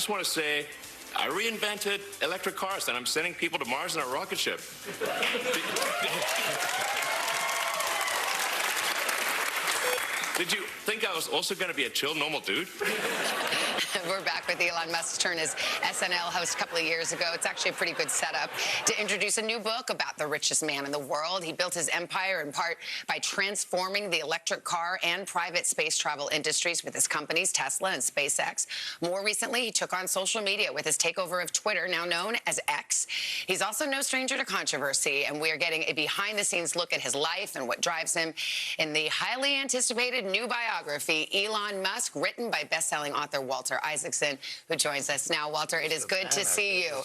just want to say, I reinvented electric cars, and I'm sending people to Mars in a rocket ship. Did you think I was also going to be a chill, normal dude? We're back with Elon Musk turn as SNL host a couple of years ago. It's actually a pretty good setup to introduce a new book about the richest man in the world. He built his empire in part by transforming the electric car and private space travel industries with his companies, Tesla and SpaceX. More recently, he took on social media with his takeover of Twitter, now known as X. He's also no stranger to controversy, and we're getting a behind-the-scenes look at his life and what drives him in the highly anticipated new biography, Elon Musk, written by best-selling author Walter Isaacson, who joins us now. Walter, it is good to see you.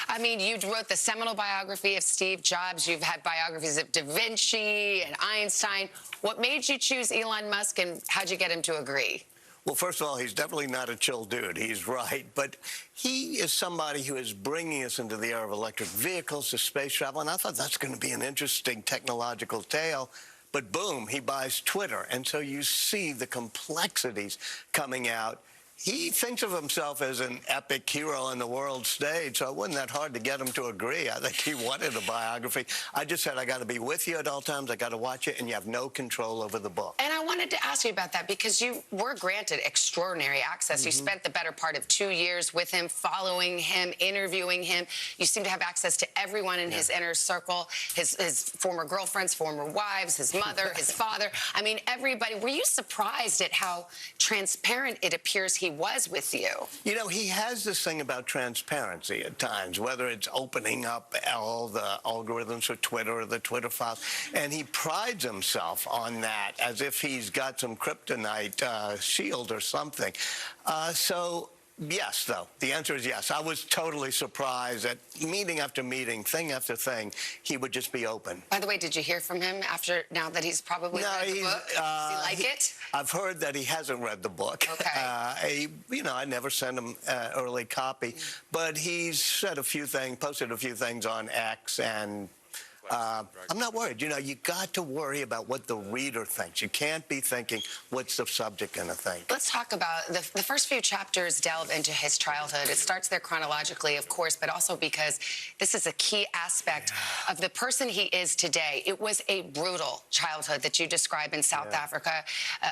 I mean, you wrote the seminal biography of Steve Jobs. You've had biographies of Da Vinci and Einstein. What made you choose Elon Musk, and how'd you get him to agree? Well, first of all, he's definitely not a chill dude. He's right. But he is somebody who is bringing us into the era of electric vehicles, to space travel, and I thought that's going to be an interesting technological tale. But boom, he buys Twitter. And so you see the complexities coming out. He thinks of himself as an epic hero on the world stage, so it wasn't that hard to get him to agree. I think he wanted a biography. I just said, I got to be with you at all times. I got to watch it, and you have no control over the book. And I wanted to ask you about that because you were granted extraordinary access. You spent the better part of 2 years with him, following him, interviewing him. You seem to have access to everyone in his inner circle, his former girlfriends, former wives, his mother, his father. I mean, everybody. Were you surprised at how transparent it appears he was with you? You know, he has this thing about transparency at times, whether it's opening up all the algorithms for Twitter or the Twitter files, and he prides himself on that as if he's got some kryptonite shield or something. Yes, though. The answer is yes. I was totally surprised that meeting after meeting, thing after thing, he would just be open. By the way, did you hear from him now that he's probably read the book? Does he like it? I've heard that he hasn't read the book. Okay. I never sent him an early copy, but he's said a few things, posted a few things on X, and I'm not worried. You know, you got to worry about what the reader thinks. You can't be thinking, what's the subject going to think? Let's talk about the first few chapters delve into his childhood. It starts there chronologically, of course, but also because this is a key aspect of the person he is today. It was a brutal childhood that you describe in South Africa,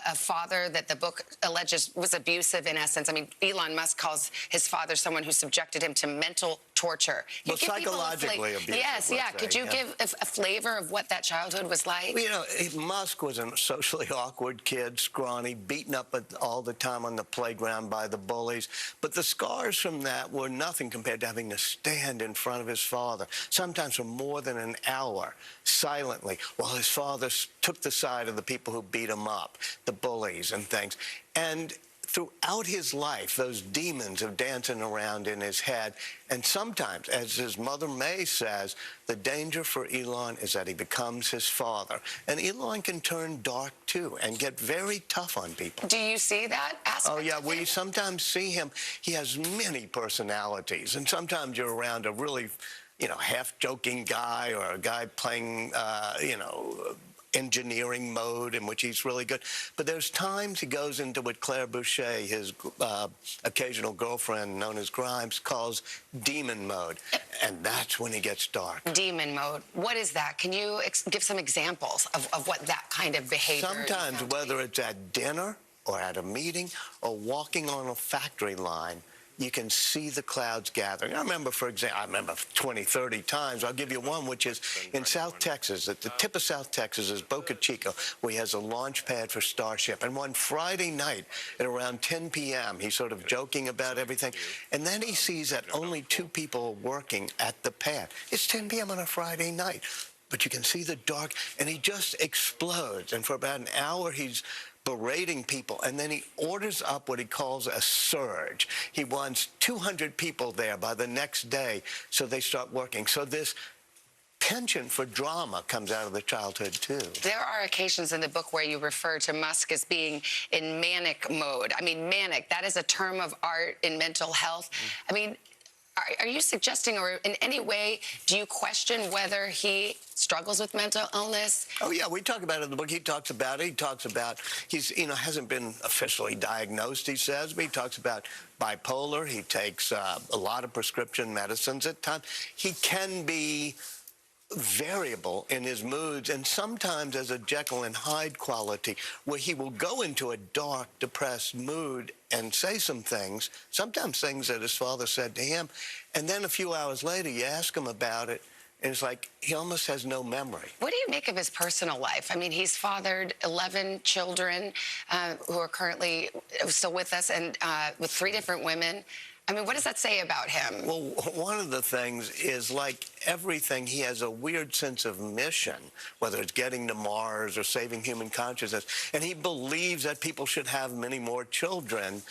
a father that the book alleges was abusive in essence. I mean, Elon Musk calls his father someone who subjected him to mental torture. Well, psychologically abusive. Yes, yeah. Could you give a flavor of what that childhood was like? Well, you know, Musk was a socially awkward kid, scrawny, beaten up all the time on the playground by the bullies. But the scars from that were nothing compared to having to stand in front of his father, sometimes for more than an hour, silently, while his father took the side of the people who beat him up, the bullies and things. And throughout his life, those demons are dancing around in his head. And sometimes, as his mother May says, the danger for Elon is that he becomes his father. And Elon can turn dark, too, and get very tough on people. Do you see that aspect? Oh, yeah, we sometimes see him. He has many personalities. And sometimes you're around a really, half-joking guy or a guy playing, engineering mode in which he's really good. But there's times he goes into what Claire Boucher, his occasional girlfriend known as Grimes, calls demon mode. And that's when he gets dark. Demon mode. What is that? Can you give some examples of what that kind of behavior is? Sometimes, whether it's at dinner or at a meeting or walking on a factory line, you can see the clouds gathering. I remember, for example, 20, 30 times. I'll give you one, which is in South Texas. At the tip of South Texas is Boca Chica, where he has a launch pad for Starship. And one Friday night at around 10 p.m., he's sort of joking about everything. And then he sees that only 2 people are working at the pad. It's 10 p.m. on a Friday night. But you can see the dark, and he just explodes. And for about an hour, he's berating people, and then he orders up what he calls a surge. He wants 200 people there by the next day, so they start working. So this penchant for drama comes out of the childhood, too. There are occasions in the book where you refer to Musk as being in manic mode. I mean, manic, that is a term of art in mental health. I mean, Are you suggesting, or in any way, do you question whether he struggles with mental illness? Oh, yeah, we talk about it in the book. He talks about it. He talks about, hasn't been officially diagnosed, he says, but he talks about bipolar. He takes a lot of prescription medicines at times. He can be variable in his moods, and sometimes as a Jekyll and Hyde quality, where he will go into a dark, depressed mood and say some things, sometimes things that his father said to him, and then a few hours later you ask him about it, and it's like he almost has no memory. What do you make of his personal life? I mean, he's fathered 11 children who are currently still with us, and with 3 different women. I mean, what does that say about him? Well, one of the things is, like everything, he has a weird sense of mission, whether it's getting to Mars or saving human consciousness, and he believes that people should have many more children.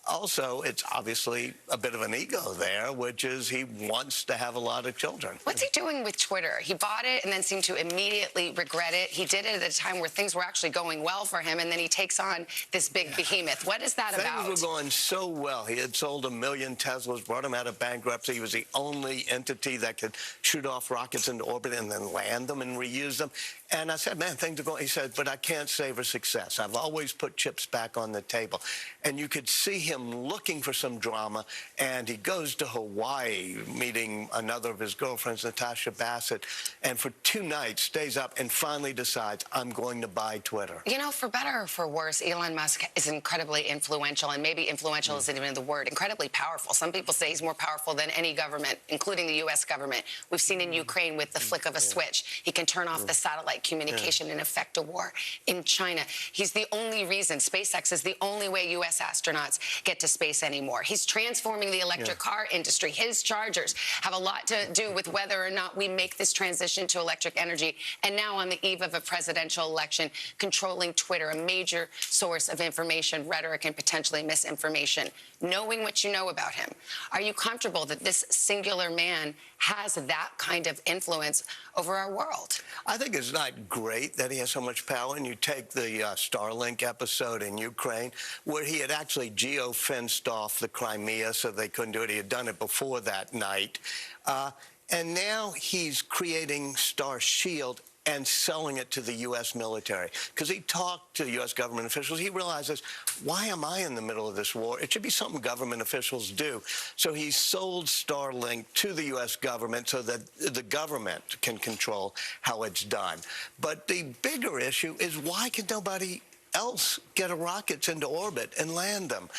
Also, it's obviously a bit of an ego there, which is he wants to have a lot of children. What's he doing with Twitter? He bought it and then seemed to immediately regret it. He did it at a time where things were actually going well for him, and then he takes on this big behemoth. What is that about? Things were going so well. He had sold 1 million Teslas, brought him out of bankruptcy. He was the only entity that could shoot off rockets into orbit and then land them and reuse them. And I said, man, things are going. He said, but I can't savor success. I've always put chips back on the table. And you could see him looking for some drama, and he goes to Hawaii, meeting another of his girlfriends, Natasha Bassett, and for 2 nights stays up and finally decides, I'm going to buy Twitter. You know, for better or for worse, Elon Musk is incredibly influential, and maybe influential isn't even the word, incredibly powerful. Some people say he's more powerful than any government, including the U.S. government. We've seen in Ukraine with the flick of a switch. He can turn off the satellite communication and affect a war. In China, he's the only reason, SpaceX is the only way U.S. astronauts get to space anymore. He's transforming the electric car industry. His chargers have a lot to do with whether or not we make this transition to electric energy. And now on the eve of a presidential election, controlling Twitter, a major source of information, rhetoric, and potentially misinformation. Knowing what you know about him, are you comfortable that this singular man has that kind of influence over our world? I think it's not great that he has so much power. And you take the Starlink episode in Ukraine, where he had actually geo-fenced off the Crimea so they couldn't do it. He had done it before that night. And now he's creating Star Shield and selling it to the U.S. military. Because he talked to U.S. government officials. He realizes, why am I in the middle of this war? It should be something government officials do. So he sold Starlink to the U.S. government so that the government can control how it's done. But the bigger issue is, why can nobody else get rockets into orbit and land them?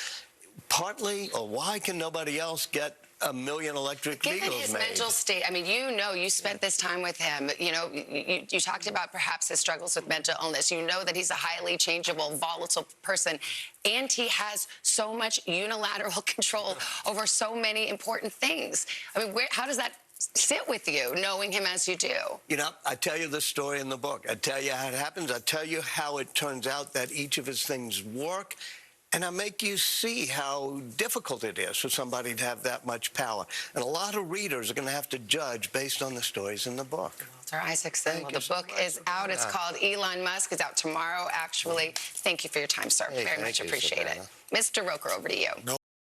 Partly, or why can nobody else get 1 million electric vehicles made? Given his mental state, I mean, you spent this time with him. You know, you talked about perhaps his struggles with mental illness. You know that he's a highly changeable, volatile person, and he has so much unilateral control over so many important things. I mean, how does that sit with you, knowing him as you do? You know, I tell you the story in the book. I tell you how it happens. I tell you how it turns out that each of his things work. And I make you see how difficult it is for somebody to have that much power. And a lot of readers are going to have to judge based on the stories in the book. Walter Isaacson, well, the book is out. It's called Elon Musk. It's out tomorrow, actually. Thank you for your time, sir. Very much appreciate it. Mr. Roker, over to you.